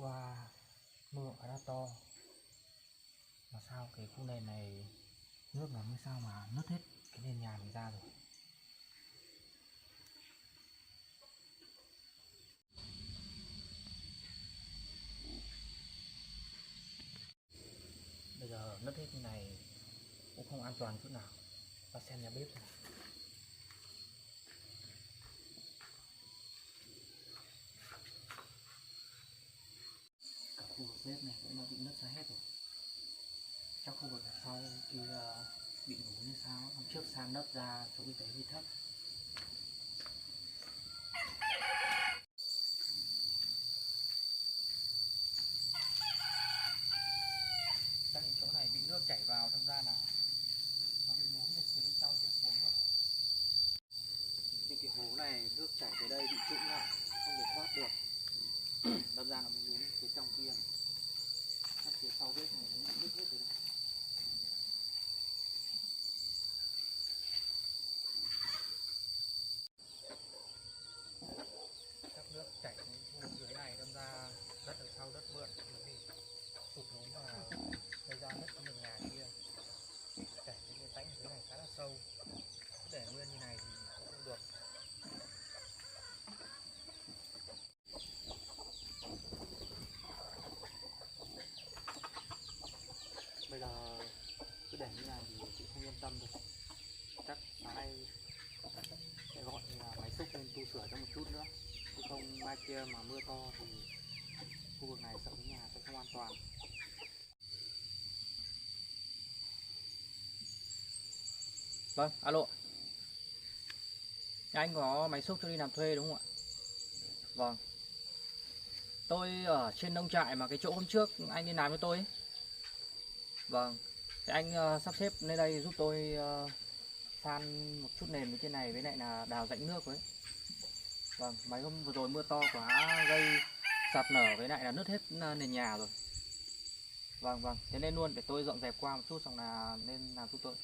qua mưa khá là to, mà sao cái khu nền này nước nó mới sao mà nứt hết cái nền nhà mình ra rồi. Bây giờ nứt hết như này cũng không an toàn chút nào. Ta xem nhà bếp này. Cả khu vực bếp này cũng đã bị nứt ra hết rồi. Trong khu vực sau kia bị ngủ như sao, hôm trước sang nấp ra chỗ y tế hơi thấp. Chắc những chỗ này bị nước chảy vào, thành ra là nó bị lún lên phía bên trong kia xuống rồi. Những cái hố này nước chảy tới đây bị trũng lại, không thể thoát được. Đâm ra nó mới lún phía trong kia. Các phía sau bếp này cũng bị nứt hết rồi đấy. Các nước chảy xuống khu dưới này, đâm ra đất ở sau đất mượn nó bị sụt lún và gây ra nứt nền nhà kia. Chảy đến cái rãnh dưới này khá là sâu, để nguyên như này thì cũng không được. Bây giờ cứ để như này thì chị không yên tâm được. Chắc sáng nay sẽ gọi là máy xúc lên tu sửa cho một chút nữa, chứ không mai kia mà mưa to thì khu vực này sợ cái nhà sẽ không an toàn. Vâng, alo. Anh có máy xúc cho đi làm thuê đúng không ạ? Vâng. Tôi ở trên nông trại mà cái chỗ hôm trước anh đi làm với tôi ấy. Vâng. Thì anh sắp xếp lên đây giúp tôi san một chút nền bên trên này, với lại là đào rãnh nước với. Vâng, mấy hôm vừa rồi mưa to quá gây sạt lở với lại là nứt hết nền nhà rồi. Vâng vâng, thế nên luôn để tôi dọn dẹp qua một chút xong là nên làm giúp tôi.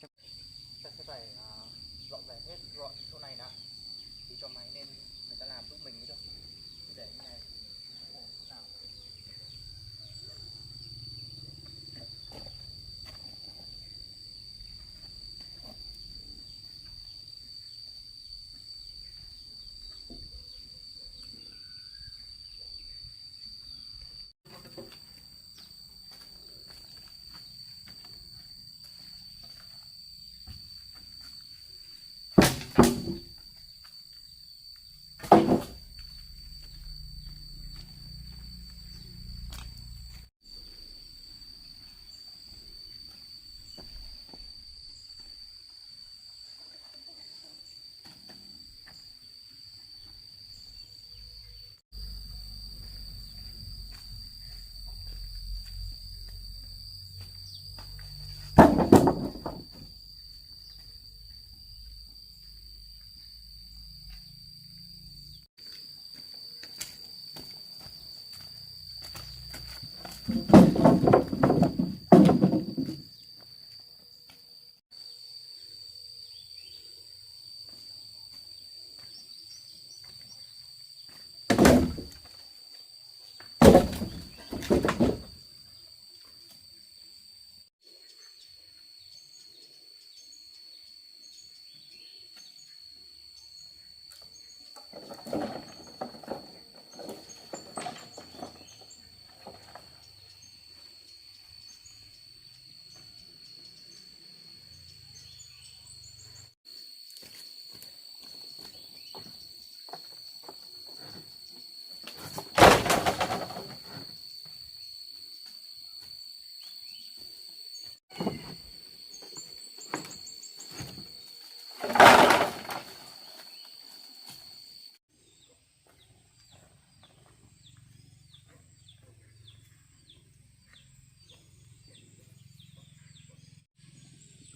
Chắc sẽ phải dọn dẹp hết gọn chỗ này đã, thì cho máy nên người ta làm giúp mình mới được. Cứ để như này không ổn chút nào.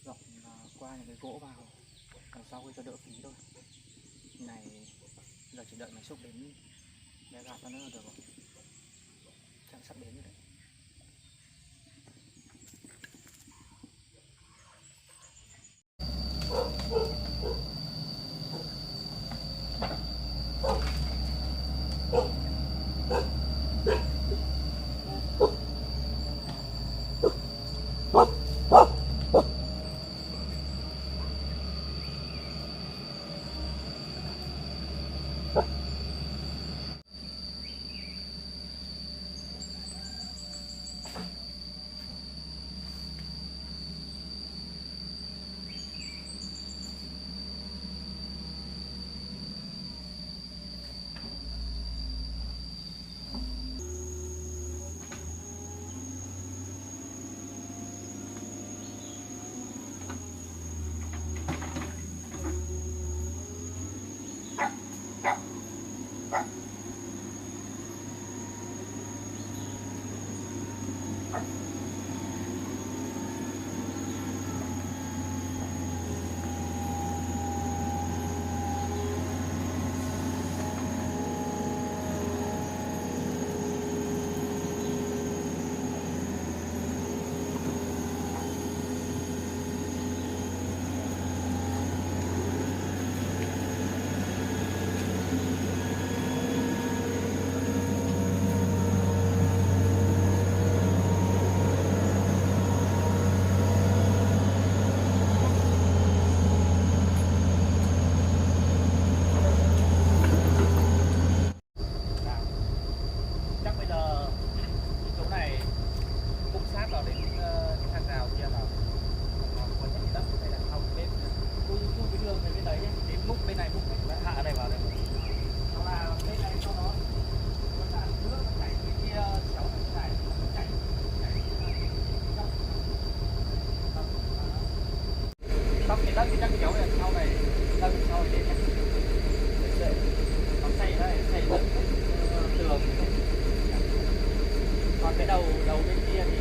Dọc qua những cái gỗ vào, đằng sau cho đỡ phí thôi. Này giờ chỉ đợi máy xúc đến để gạt ra nữa là được rồi. Chắc sắp đến rồi đấy. Chắc bây giờ chỗ này cũng sát vào đến cái hàng rào kia là có những đất này là không bên khu cái đường về bên đấy nhé, đến múc bên này múc bên hạ này vào đây, nó là bên này cho nó là nước nó chảy bên kia cháu này nó chảy xong thì đất thì chắc kéo này sau này đất sau này để nó xây đây xây đất tường, còn cái đầu bên kia thì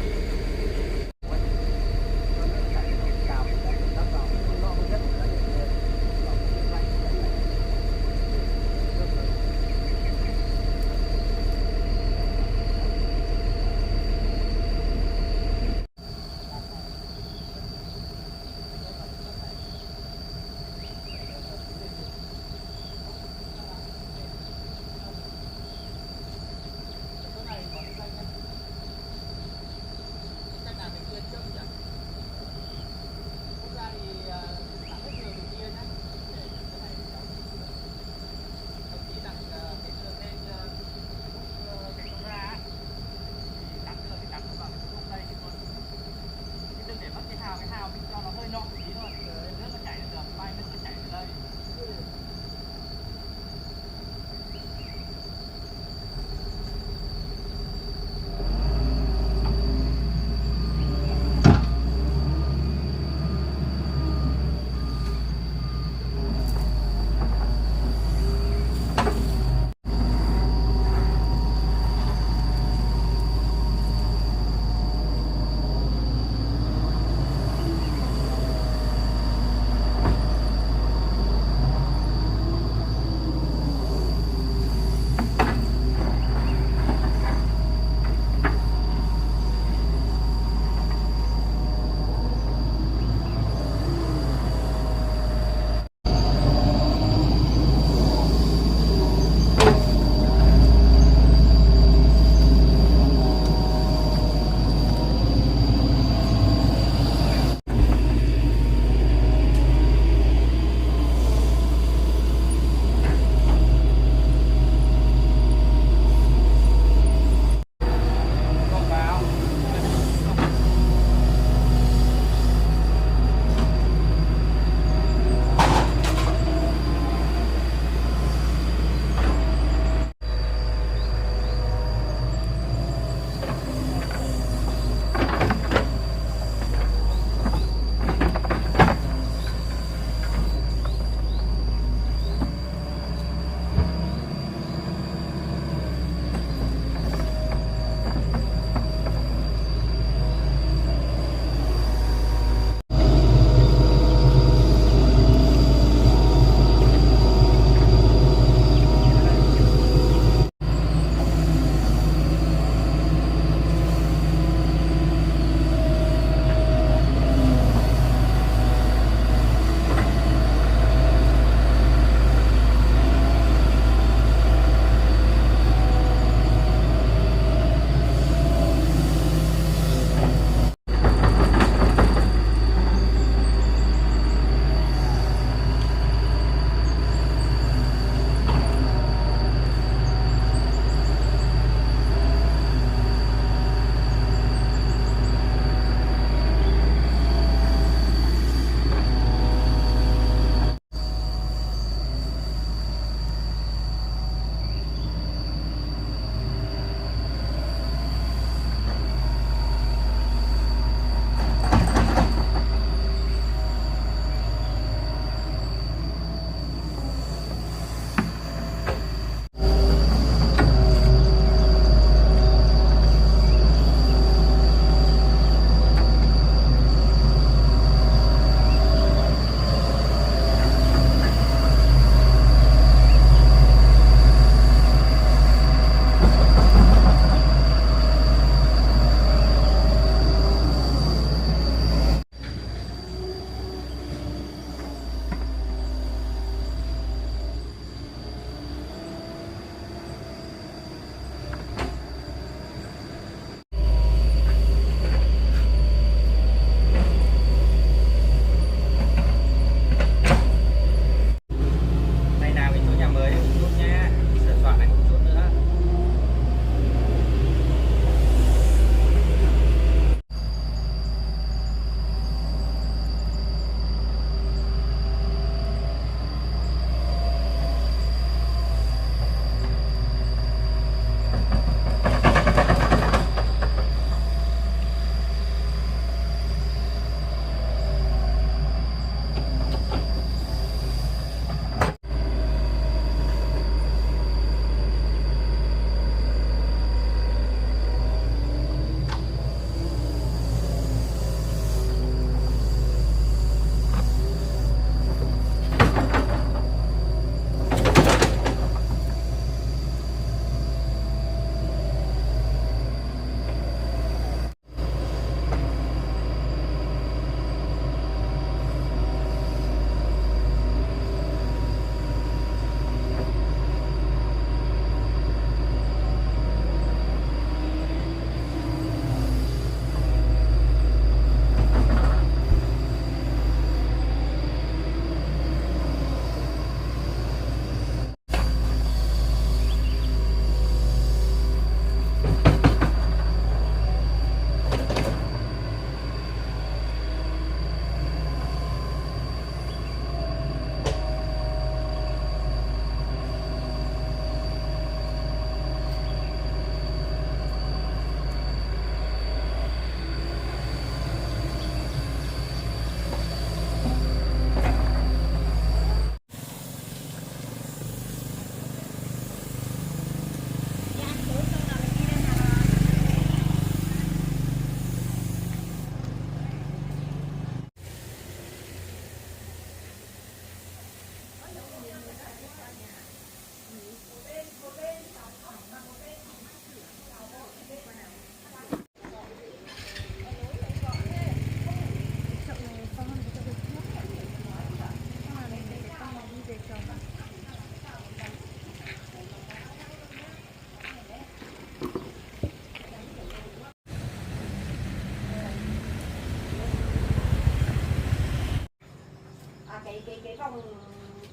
vòng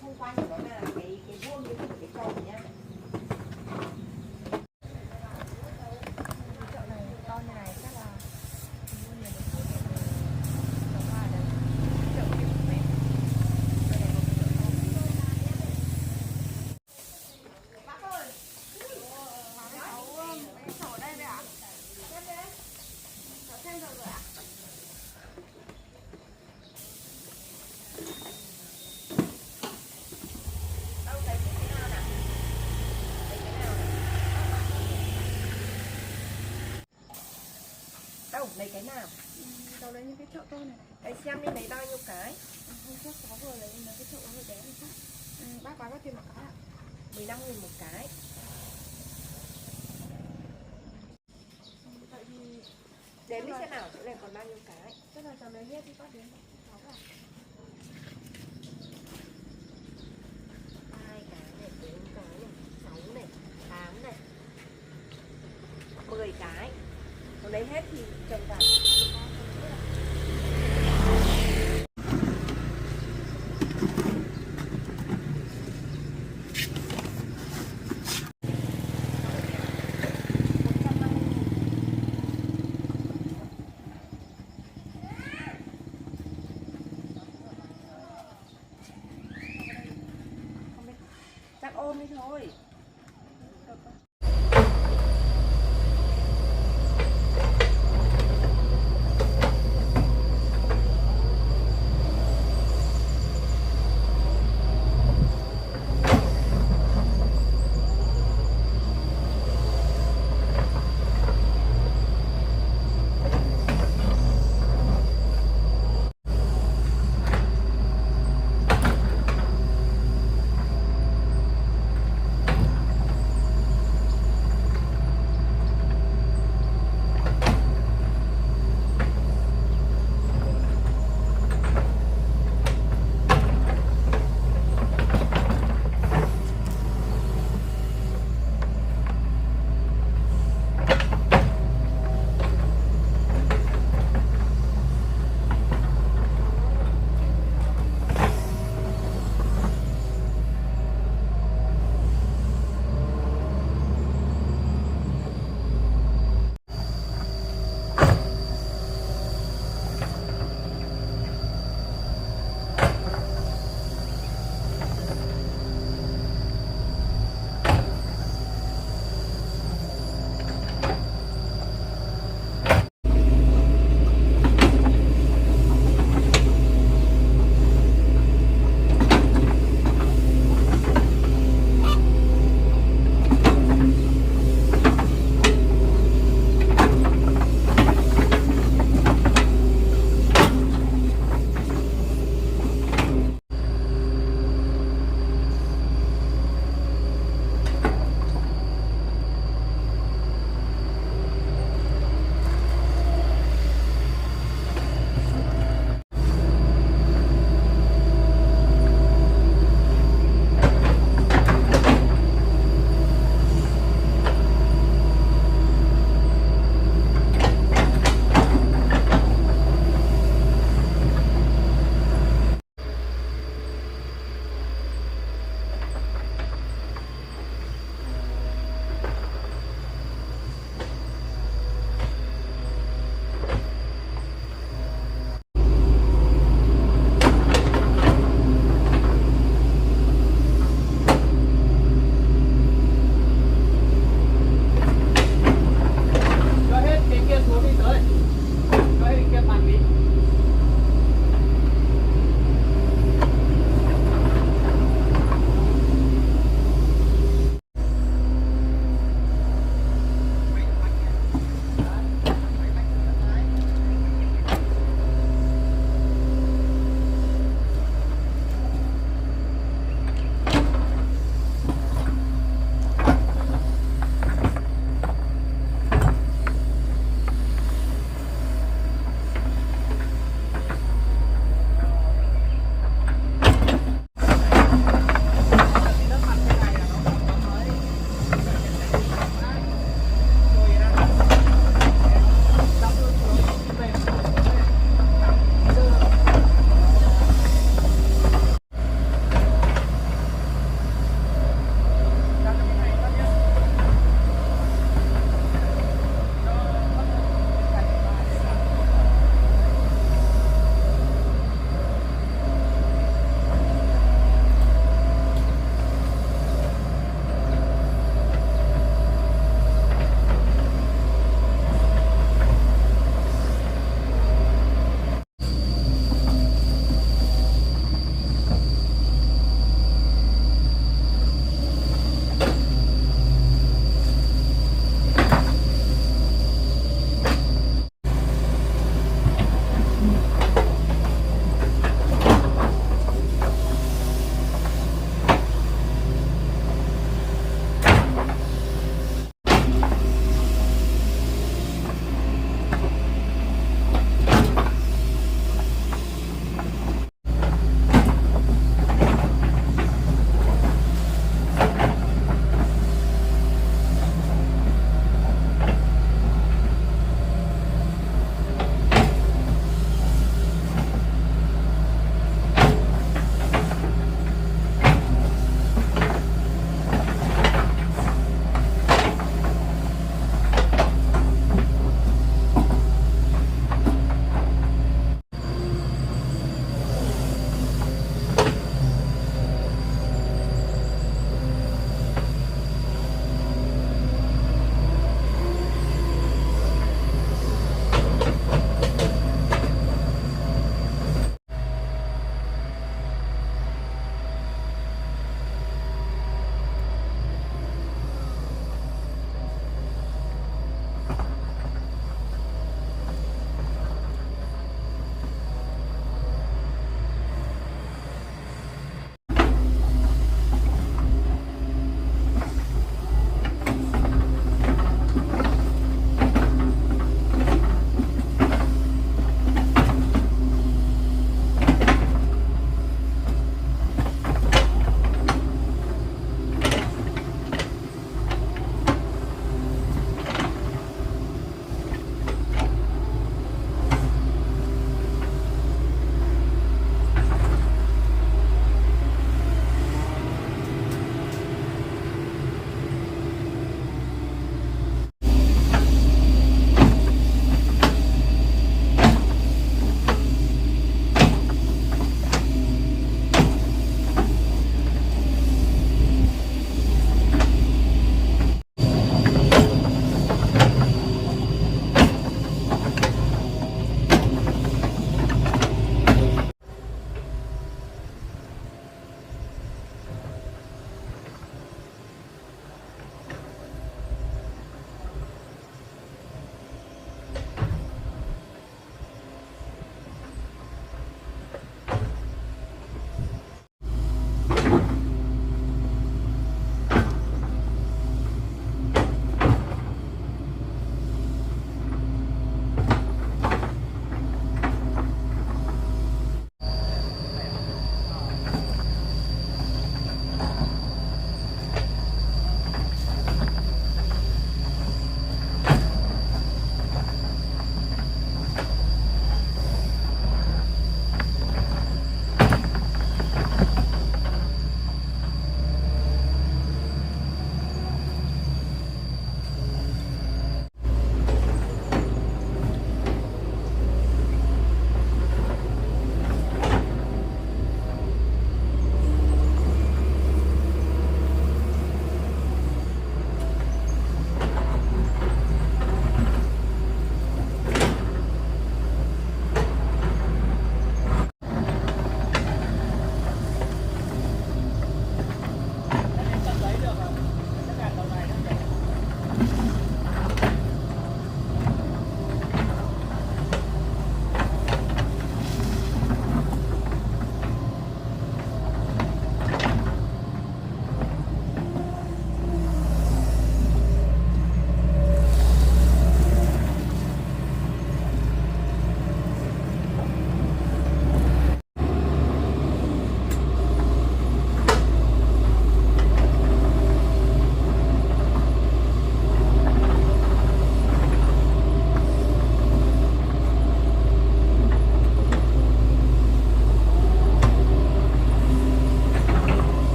xung quanh của nó là cái vuông như cái cầu nhá. Chậu này to như này chắc là mua nhiều một chút để trồng hoa đấy. Chậu kia một mét. Đây là một chậu to. Bác ơi. Cháu ở đây vậy ạ? Xem đấy. Cháu xem rồi rồi ạ? Đâu thấy cái nào nào? Thấy cái nào nào? Đâu lấy cái nào? Cháu lấy những cái chậu to này. Đây xem đi lấy bao nhiêu cái? Hôm trước cháu vừa lấy mấy cái chậu hơi bé này khác. Bác bán có tiền một cái ạ? 15.000 một cái. Vậy thì Đếm đi xem nào, chỗ này còn bao nhiêu cái? chắc là cháu lấy hết đi bác đến 6 à? 2 cái này, 4 cái này, 6 này, 8 này, 10 cái. Còn lấy hết thì trồng vào. Chắc ôm đi thôi.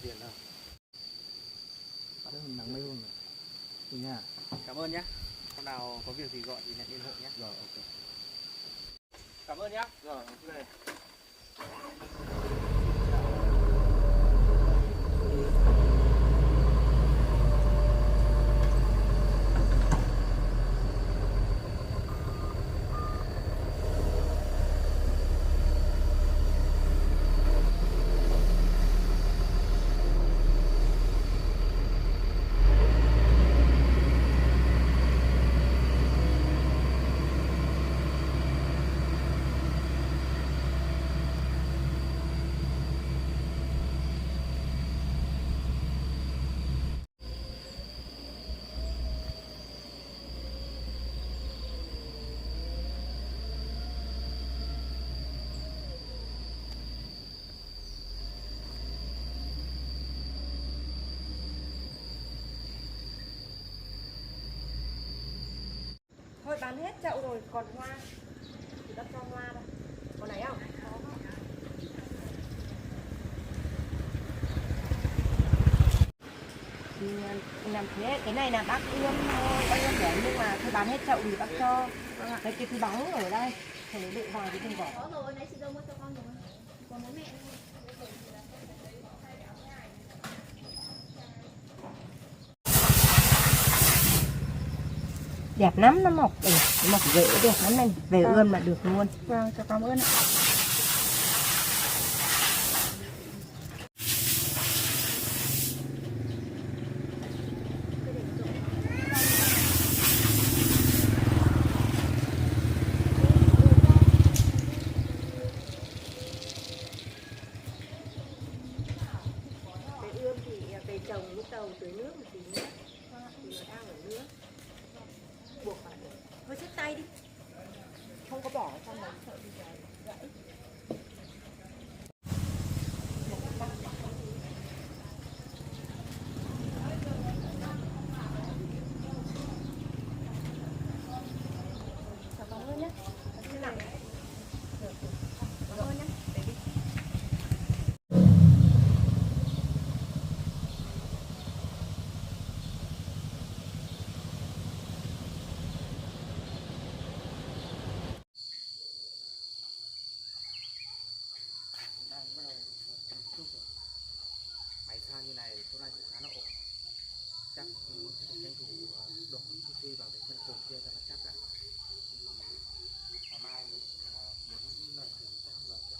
tiền đâu. Đấy, mình nắng mấy hôm rồi. Đi nha. Cảm ơn nhé. Hôm nào có việc gì gọi thì lại liên hệ nhé. Rồi, ok. Cảm ơn nhé. Rồi, ok. Thôi bán hết chậu rồi, còn hoa thì bác cho hoa đây. Còn này không? Thì làm thế, cái này là bác ươm thôi, bác ươm để nhưng mà thôi bán hết chậu thì bác cho. Cái túi bóng ở đây, thầy đựng vào cái thùng vỏ. Có rồi, nãy chị đâu mua cho con rồi. Còn bố mẹ thôi. Đẹp lắm, nó mọc rễ đẹp lắm này, về ươm là được luôn. Vâng, cháu cảm ơn ạ. Về ươm thì về trồng lúc đầu tưới nước một tí nữa, thì nó đang ở nước. Buộc phải, thôi xách tay đi, không có bỏ ở trong đấy sợ bị gãy. Cháu cảm ơn nhé. Thế nào? Cảm ơn nhé. Để đi. Đang bắt đầu chút rồi. Máy san như này chỗ này cũng khá là ổn. Chắc sẽ phải tranh thủ đổ chút đi vào cái phân cột kia cho nó chắc đã. Ngày mai mình muốn lời thì sẽ không lời được.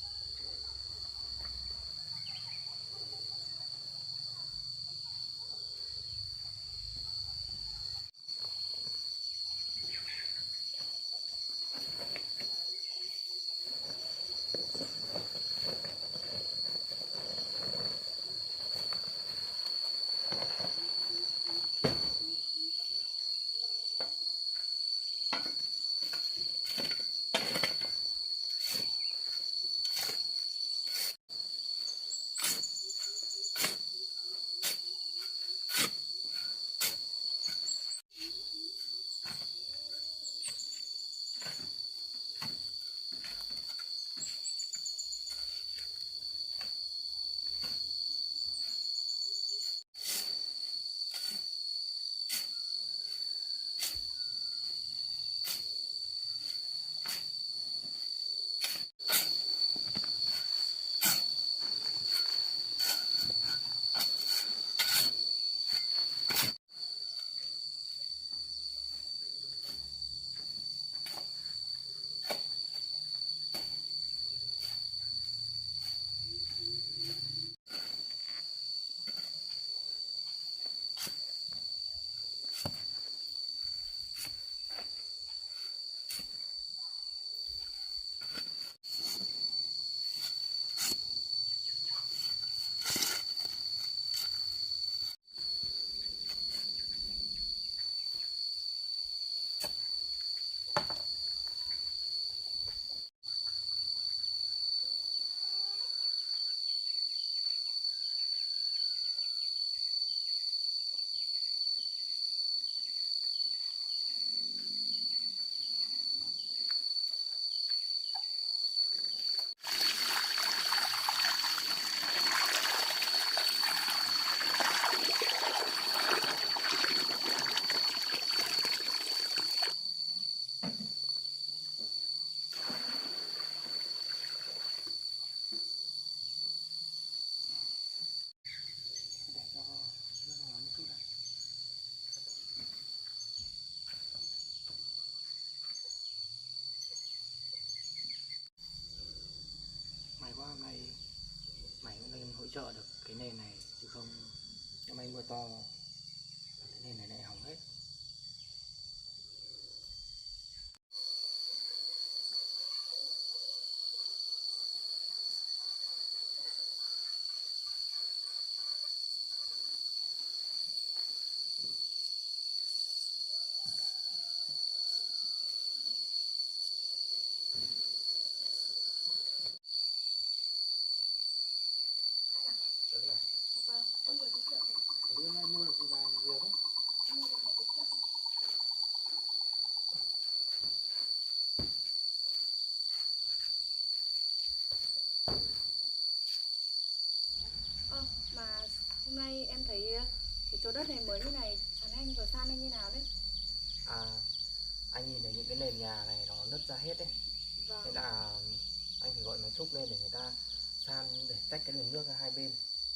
trợ được cái nền này, chứ không năm nay mưa to cái nền này lại hỏng hết. Đấy à? Vâng, em vừa đi chợ thì Thế hôm nay mua được gì là nhiều đấy. mua được một cái chợ. Mà hôm nay em thấy cái chỗ đất này mới như này, Trần Anh vừa san lên như nào đấy? À, anh nhìn thấy những cái nền nhà này nó nứt ra hết đấy. Thế Vâng, là anh phải gọi máy xúc lên để người ta san để tách cái đường nước ra hai bên.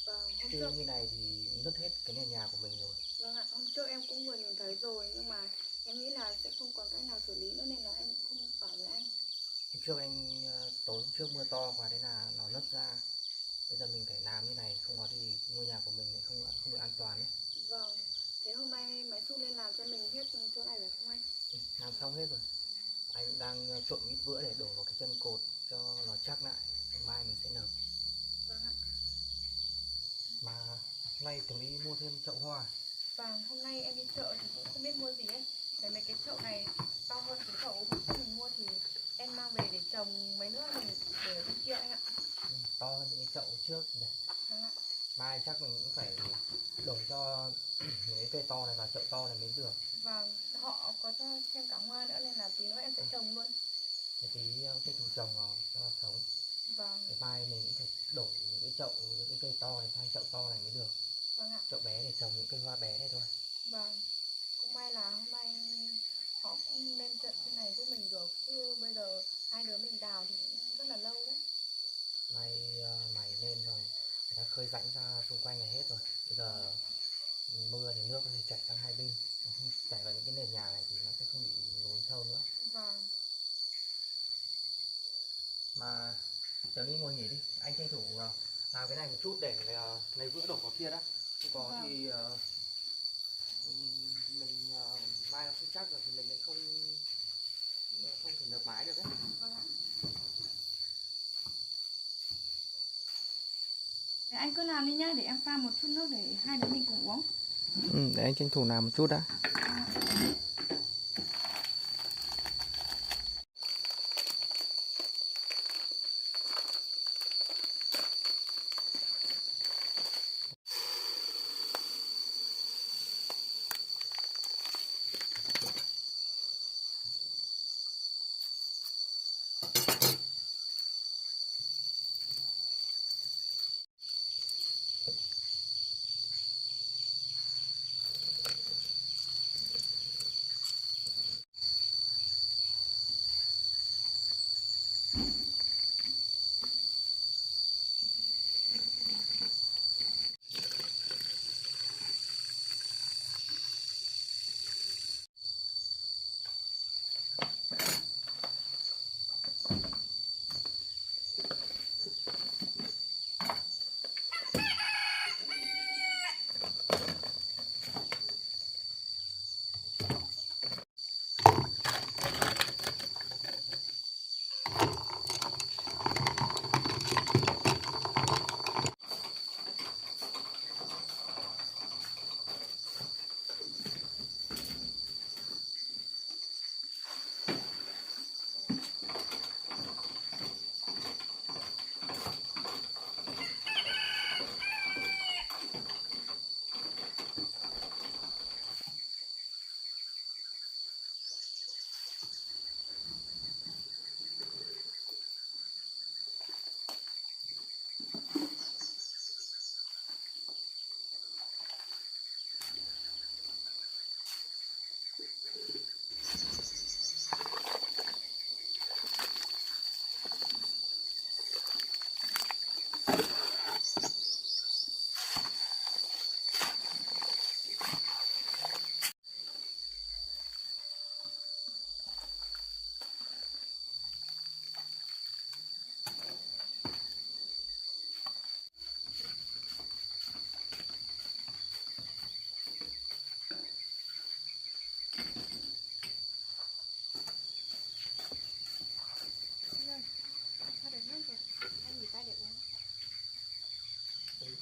vâng, hôm Chứ trước, như này thì nứt hết cái nền nhà của mình rồi. vâng ạ, hôm trước em cũng vừa nhìn thấy rồi nhưng mà em nghĩ là sẽ không còn cách nào xử lý nữa nên là em không bảo với anh. Hôm trước anh tối hôm trước mưa to quá, thế là nó nứt ra. Bây giờ mình phải làm như này, không có thì ngôi nhà của mình lại không được an toàn đấy. Vâng, thế hôm nay máy xúc lên làm cho mình hết chỗ này phải không anh? Làm xong hết rồi. Anh đang trộn ít vữa để đổ vào cái chân cột cho nó chắc lại. Mai mình sẽ nở. Vâng ạ. Mà hôm nay tưởng đi mua thêm chậu hoa. Vâng, hôm nay em đi chợ thì cũng không biết mua gì ấy. Thấy mấy cái chậu này to hơn cái chậu hôm trước mình mua thì em mang về để trồng mấy nữa mình để ở bên kia anh ạ. To hơn những cái chậu trước này. Vâng ạ. Mai chắc mình cũng phải đổi cho những cái cây to này vào chậu to này mới được. Vâng, họ có cho thêm cả hoa nữa nên là tí nữa em sẽ trồng luôn. Cái tí cái thủ trồng vào cho nó sống. Vâng, Cái mai mình cũng phải đổi những cái chậu, những cái cây to này sang chậu to này mới được. vâng ạ. Chậu bé để trồng những cây hoa bé này thôi. Vâng, cũng may là hôm nay họ cũng lên trận thế này giúp mình được. Chứ bây giờ hai đứa mình đào thì cũng rất là lâu đấy. Nay mày lên rồi, người ta khơi rãnh ra xung quanh này hết rồi. Bây giờ mưa thì nước có thể chảy sang hai bên, nó không chảy vào những cái nền nhà này thì nó sẽ không bị lún sâu nữa. Vâng, Mà Tớ đi ngồi nghỉ đi, anh tranh thủ làm cái này một chút để lấy vữa đổ vào kia đã. Không có Vâng. thì mình mai nó không chắc rồi thì mình lại không thể nộp mái được ấy. vâng ạ. Để anh cứ làm đi nhá, để em pha một chút nước để hai đứa mình cùng uống. Để anh tranh thủ làm một chút đã.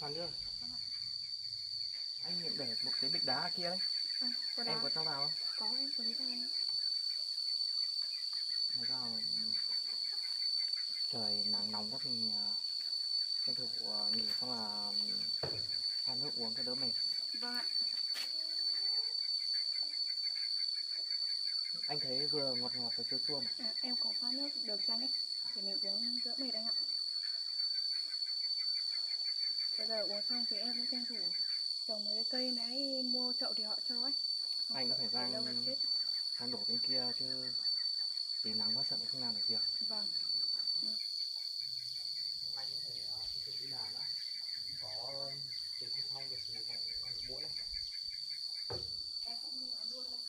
phan nước. Anh nhận để một cái bịch đá kia đấy. Có Em đá. có cho vào không? Có, em có lấy ra anh. Lấy vào. Trời nắng nóng quá thì tranh thủ nghỉ xong là pha nước uống cho đỡ mệt. Vâng ạ. Anh thấy vừa ngọt ngọt và chua chua mà. Em có pha nước đường chanh ấy, để mình uống đỡ mệt anh ạ. Bây giờ uống xong thì em cũng tranh thủ trồng mấy cái cây nãy mua chậu thì họ cho ấy. Không Anh sợ có phải để lâu nó chết. sang đổ bên kia chứ tí nắng quá sợ không làm được việc. Vâng. Anh có thể tiếp tục đi làm nữa. Có tiền không xong được thì lại ăn được muỗng đấy. Em cũng đi làm luôn đây.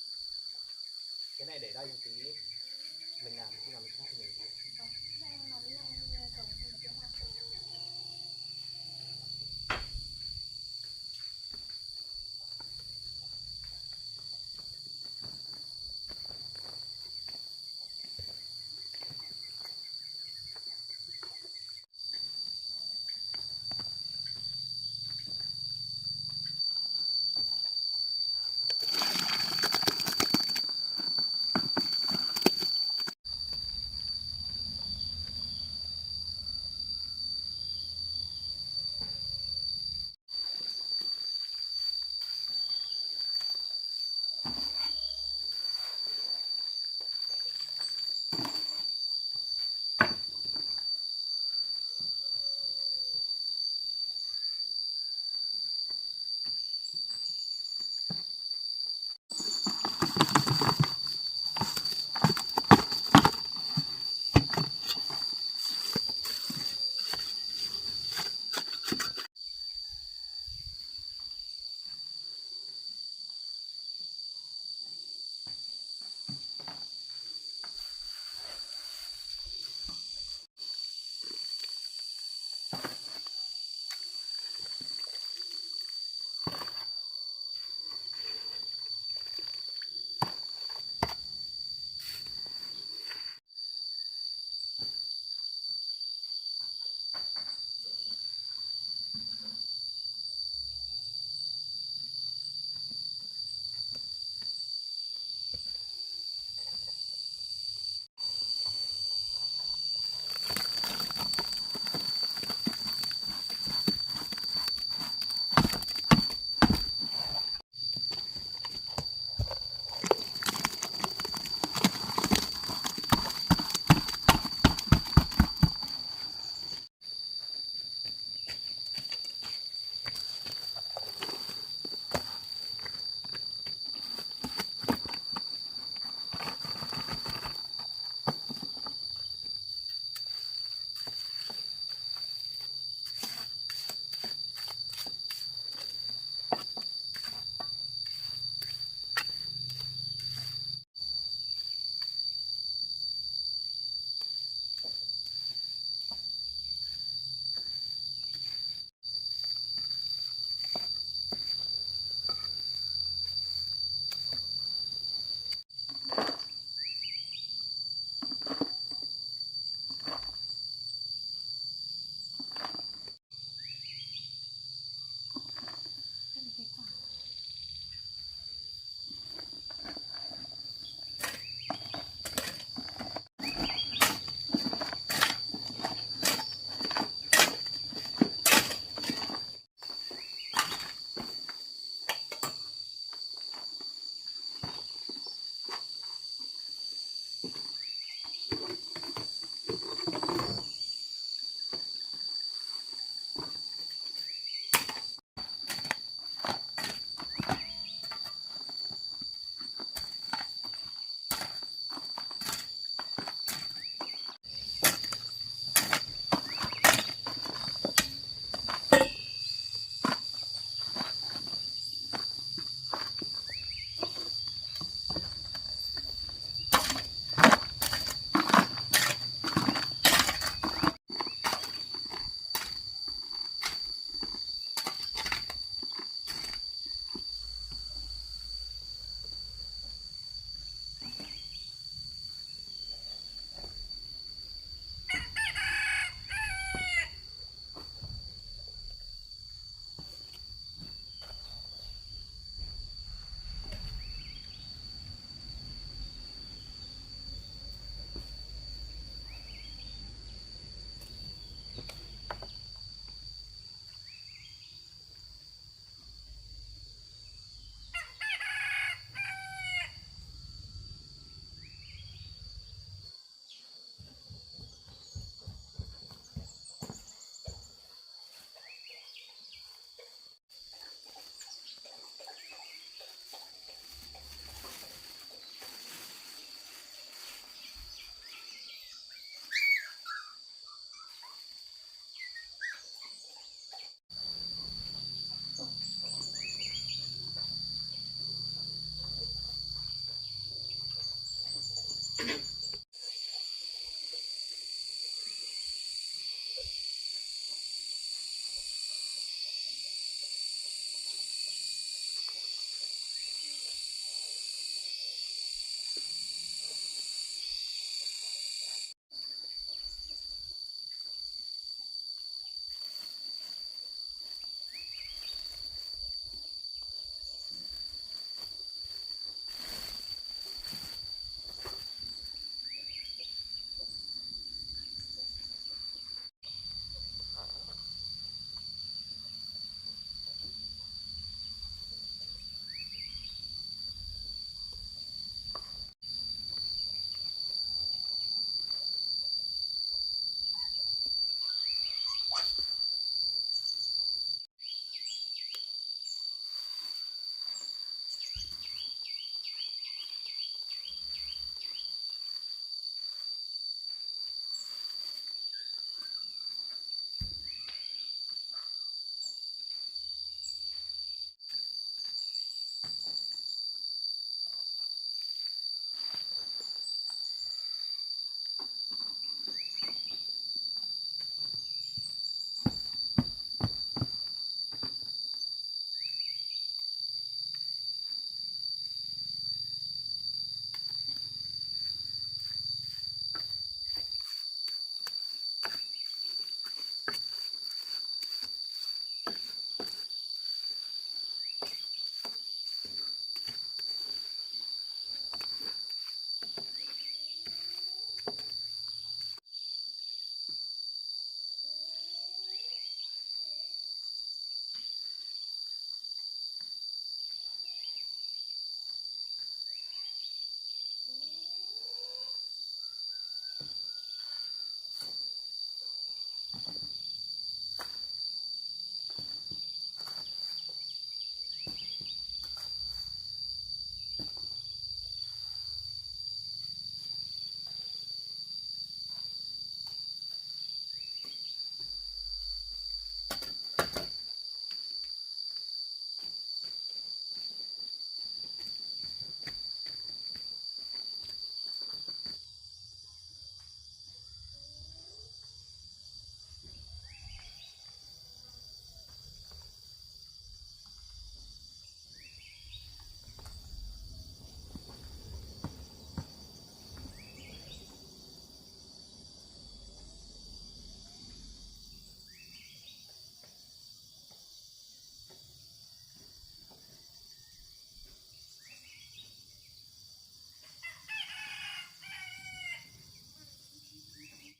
Cái này để đây một tí, mình làm khi nào mình khác thì mình